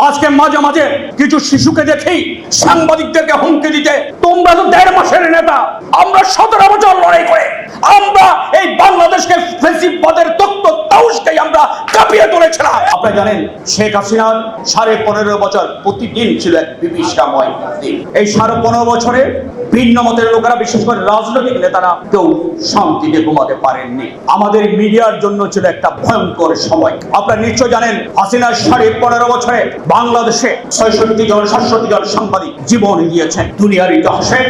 আজকে মাঝে মাঝে কিছু শিশুকে দেখি সাংবাদিকদেরকে হুমকি দিতে, তোমরা তো 1.5 মাসের নেতা, আমরা 17 বছর লড়াই করে আমরা এই বাংলাদেশকে ফ্যাসিবাদের তত্ত্ব তাউসকে আমরা কাঁপিয়ে তুলেছিলাম। আপনারা জানেন শেখ হাসিনার 15.5 বছর প্রতিদিন ছিল এক বিভীষিকাময় দিন। এই 15.5 বছরে ভিন্ন মতের লোকেরা, বিশেষ করে রাজনৈতিক নেতারা কেউ শান্তিতে ঘুমাতে পারেননি। আমাদের মিডিয়ার জন্য ছিল একটা ভয়ঙ্কর সময়। আপনারা নিশ্চয় জানেন হাসিনার 15.5 বছরে বাংলাদেশে 67 জন সাংবাদিক জীবন দিয়েছেন। দুনিয়ার ইতিহাসে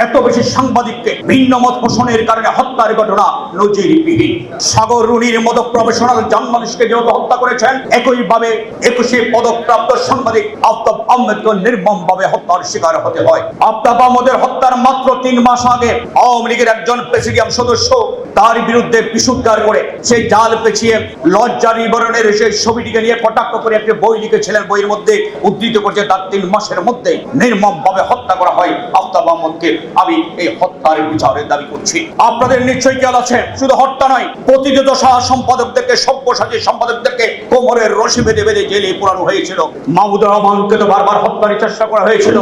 এত বেশি সাংবাদিককে ভিন্ন মত পোষণের কারণে হত্যার ঘটনা নজিরবিহীন। সাগর রুনির মতো প্রফেশনাল জার্নালিস্টকে যেহেতু হত্যা করেছেন, একইভাবে 21 পদকপ্রাপ্ত সাংবাদিক আফতাব আহমেদকে নির্মমভাবে হত্যার শিকার হতে হয়। আফতাব আহমেদের হত্যার মাত্র 3 মাস আগে আওয়ামী লীগের একজন প্রেসিডিয়াম সদস্য তার বিরুদ্ধে বিশুদ্ধার করে সেই জাল পেঁচিয়ে লজ্জা নিবারণের সেই ছবিটিকে নিয়ে কটাক্ষ করে একটি বই লিখেছিলেন। বইয়ের মধ্যে উদ্ধৃত করছে তার 3 মাসের মধ্যে নির্মমভাবে হত্যা করা হয় আফতাব আহমেদকে। আমি এই হত্যার বিচারের দাবি করছি। আপনাদের নিশ্চয়ই খেয়াল আছে, শুধু হত্যা নয়, প্রতিনিয়ত সম্পাদকদেরকে, সব্যসাচী সম্পাদকদেরকে কোমরের রশি বেঁধে বেঁধে জেলে পোড়ানো হয়েছিল। মাহমুদুর রহমানকে তো বারবার হত্যার চেষ্টা করা হয়েছিল।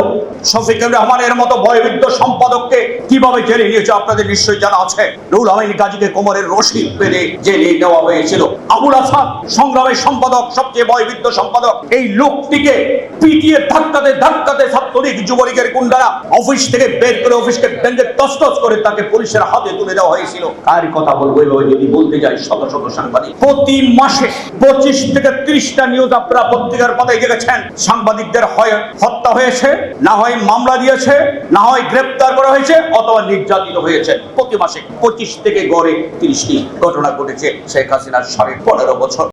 শফিকুর রহমানের মতো বয়োবৃদ্ধ সম্পাদককে কিভাবে জেলে নিয়েছে আপনাদের নিশ্চয়ই জানা আছে। রুহুল আমিন গাজীকে কোমরের রশি বেঁধে জেলে নেওয়া হয়েছিল। আবুল হাসান সংগ্রামের সম্পাদক, সবচেয়ে বয়োবৃদ্ধ সম্পাদক, এই লোকটিকে পিটিয়ে ধাক্কাতে ধাক্কাতে ছাত্রলীগ যুবলীগের গুন্ডারা অফিস থেকে বের করে অফিসকে ভেঙে তছনছ করে তাকে পুলিশের হাতে তুলে দেওয়া হয়েছিল। কার কথা বলবো এভাবে যদি বলতে যাই, শত শত সাংবাদিক। প্রতি মাসে 25 থেকে 30টা নিউজ আপনারা পত্রিকার পাতায় দেখেছেন। সাংবাদিকদের হয় হত্যা হয়েছে, না হয় মামলা দিয়েছে, না হয় গ্রেপ্তার করা হয়েছে, অথবা নির্যাতিত হয়েছে। প্রতি মাসে 25 থেকে গড়ে 30টি ঘটনা ঘটেছে শেখ হাসিনার 15.5 বছর।